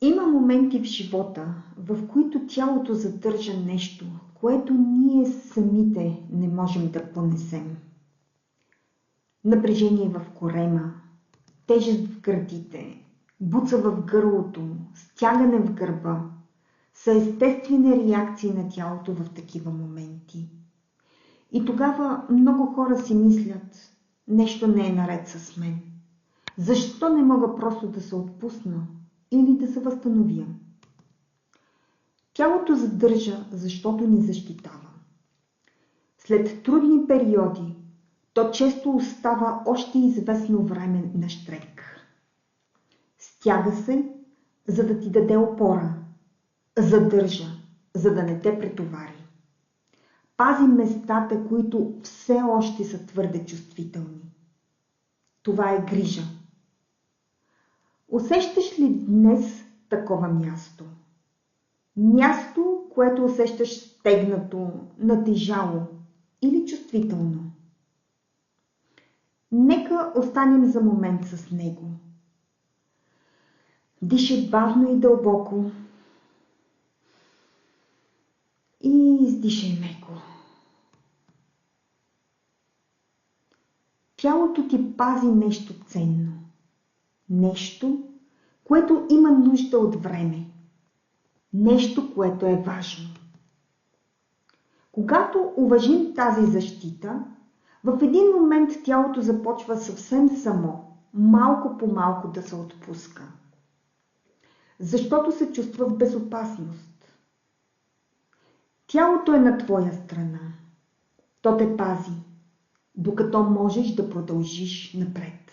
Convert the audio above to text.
Има моменти в живота, в които тялото задържа нещо, което ние самите не можем да понесем. Напрежение в корема, тежест в гърдите, буца в гърлото, стягане в гърба са естествени реакции на тялото в такива моменти. И тогава много хора си мислят, нещо не е наред с мен. Защо не мога просто да се отпусна или да се възстановя? Тялото задържа, защото ни защитава. След трудни периоди, то често остава още известно време на щрек. Стяга се, за да ти даде опора. Задържа, за да не те претовари. Пази местата, които все още са твърде чувствителни. Това е грижа. Усещаш ли днес такова място? Място, което усещаш стегнато, натежало или чувствително? Нека останем за момент с него. Дишай бавно и дълбоко и издишай меко. Тялото ти пази нещо ценно. Нещо, което има нужда от време. Нещо, което е важно. Когато уважим тази защита, в един момент тялото започва съвсем само, малко по малко да се отпуска. Защото се чувства в безопасност. Тялото е на твоя страна. То те пази, докато можеш да продължиш напред.